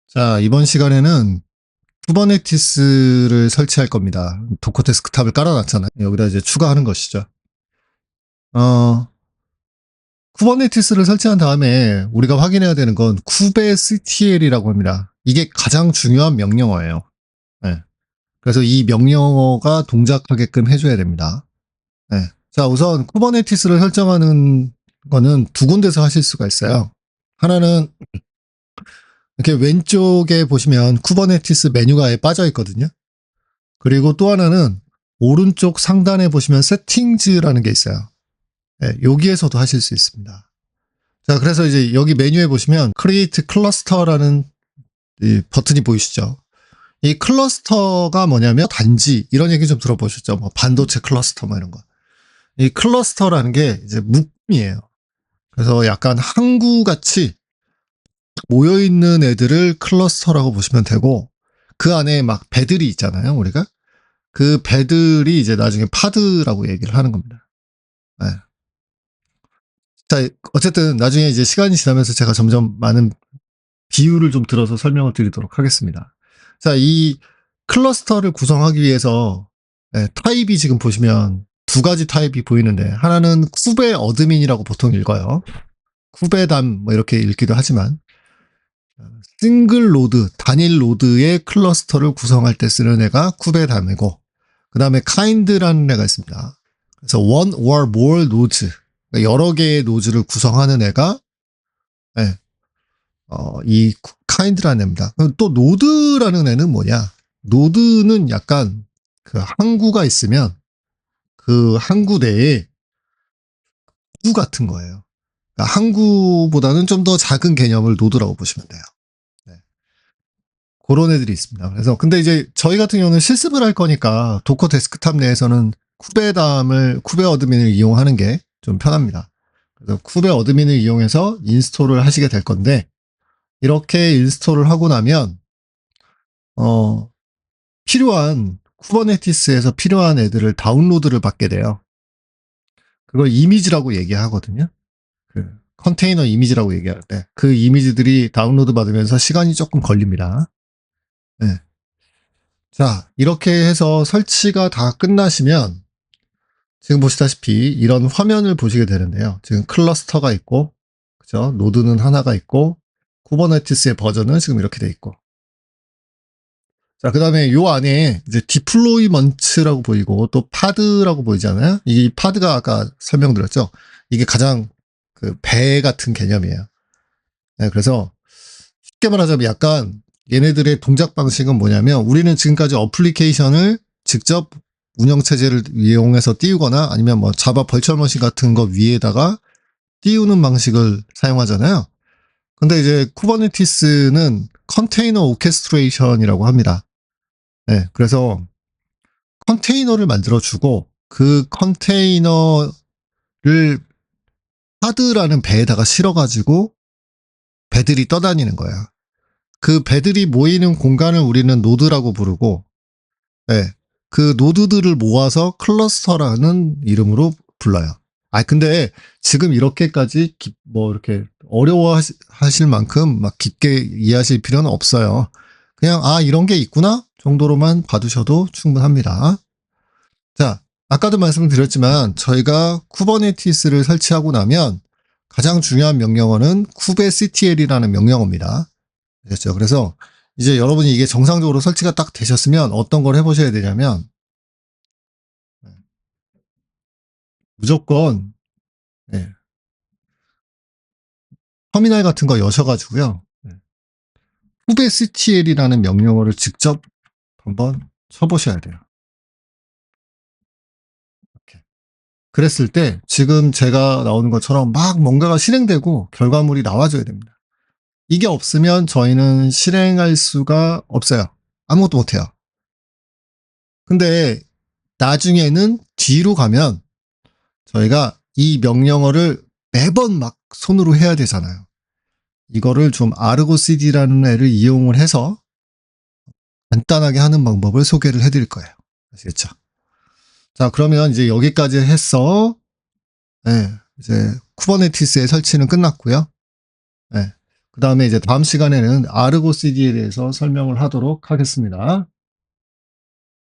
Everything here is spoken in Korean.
자, 이번 시간에는 쿠버네티스를 설치할 겁니다. 도커 데스크탑을 깔아놨잖아요. 여기다 이제 추가하는 것이죠. 쿠버네티스를 설치한 다음에 우리가 확인해야 되는 건 kubectl이라고 합니다. 이게 가장 중요한 명령어예요. 네. 그래서 이 명령어가 동작하게끔 해줘야 됩니다. 네. 자, 우선 쿠버네티스를 설정하는 거는 두 군데서 하실 수가 있어요. 하나는 이렇게 왼쪽에 보시면 쿠버네티스 메뉴가 아예 빠져 있거든요. 그리고 또 하나는 오른쪽 상단에 보시면 세팅즈라는 게 있어요. 네, 여기에서도 하실 수 있습니다. 자, 그래서 이제 여기 메뉴에 보시면 Create Cluster라는 이 버튼이 보이시죠? 이 클러스터가 뭐냐면 단지 이런 얘기 좀 들어보셨죠? 뭐 반도체 클러스터 뭐 이런 거. 이 클러스터라는 게 이제 묶음이에요. 그래서 약간 항구같이 모여있는 애들을 클러스터라고 보시면 되고, 그 안에 막 배들이 있잖아요, 우리가. 그 배들이 이제 나중에 파드라고 얘기를 하는 겁니다. 네. 자, 어쨌든 나중에 이제 시간이 지나면서 제가 점점 많은 비유를 좀 들어서 설명을 드리도록 하겠습니다. 자, 이 클러스터를 구성하기 위해서 타입이 지금 보시면 두 가지 타입이 보이는데, 하나는 쿠베 어드민이라고 보통 읽어요. 쿠베담 뭐 이렇게 읽기도 하지만, 싱글 로드, 단일 로드의 클러스터를 구성할 때 쓰는 애가 쿠베담이고, 그 다음에 kind라는 애가 있습니다. 그래서 one or more nodes, 그러니까 여러 개의 노즈를 구성하는 애가 이 kind라는 애입니다. 또 노드라는 애는 뭐냐? 노드는 약간 그 항구가 있으면 그 항구 내에 구 같은 거예요. 그러니까 항구보다는 좀 더 작은 개념을 노드라고 보시면 돼요. 네. 그런 애들이 있습니다. 그래서 근데 이제 저희 같은 경우는 실습을 할 거니까 도커 데스크탑 내에서는 쿠베 어드민을 이용하는 게 좀 편합니다. 그래서 쿠베 어드민을 이용해서 인스톨을 하시게 될 건데, 이렇게 인스톨을 하고 나면 필요한 쿠버네티스에서 필요한 애들을 다운로드를 받게 돼요. 그걸 이미지라고 얘기하거든요. 그 컨테이너 이미지라고 얘기할 때 그 이미지들이 다운로드 받으면서 시간이 조금 걸립니다. 네. 자, 이렇게 해서 설치가 다 끝나시면 지금 보시다시피 이런 화면을 보시게 되는데요. 지금 클러스터가 있고, 그죠? 노드는 하나가 있고, 쿠버네티스의 버전은 지금 이렇게 돼 있고. 자, 그 다음에 요 안에 이제 디플로이먼트라고 보이고 또 파드라고 보이잖아요. 이 파드가 아까 설명드렸죠. 이게 가장 그 배 같은 개념이에요. 네, 그래서 쉽게 말하자면 약간 얘네들의 동작 방식은 뭐냐면, 우리는 지금까지 어플리케이션을 직접 운영체제를 이용해서 띄우거나 아니면 뭐 자바 벌추얼 머신 같은 거 위에다가 띄우는 방식을 사용하잖아요. 근데 이제 쿠버네티스는 컨테이너 오케스트레이션이라고 합니다. 네, 그래서 컨테이너를 만들어주고 그 컨테이너를 파드라는 배에다가 실어가지고 배들이 떠다니는 거야. 그 배들이 모이는 공간을 우리는 노드라고 부르고, 네, 그 노드들을 모아서 클러스터라는 이름으로 불러요. 근데 지금 이렇게까지 뭐 이렇게 어려워하실 만큼 막 깊게 이해하실 필요는 없어요. 그냥 이런 게 있구나 정도로만 봐두셔도 충분합니다. 자, 아까도 말씀을 드렸지만 저희가 쿠버네티스를 설치하고 나면 가장 중요한 명령어는 kubectl이라는 명령어입니다. 됐죠? 그래서 이제 여러분이 이게 정상적으로 설치가 딱 되셨으면 어떤 걸 해보셔야 되냐면, 무조건 터미널 같은 거 여셔가지고요, kubectl이라는 명령어를 직접 한번 쳐보셔야 돼요. 이렇게. 그랬을 때 지금 제가 나오는 것처럼 막 뭔가가 실행되고 결과물이 나와줘야 됩니다. 이게 없으면 저희는 실행할 수가 없어요. 아무것도 못해요. 근데 나중에는 뒤로 가면 저희가 이 명령어를 매번 막 손으로 해야 되잖아요. 이거를 좀 아르고 CD라는 애를 이용을 해서 간단하게 하는 방법을 소개를 해드릴 거예요. 아시겠죠? 자, 그러면 이제 여기까지 해서 이제 쿠버네티스의 설치는 끝났고요. 그 다음에 이제 다음 시간에는 아르고 CD에 대해서 설명을 하도록 하겠습니다.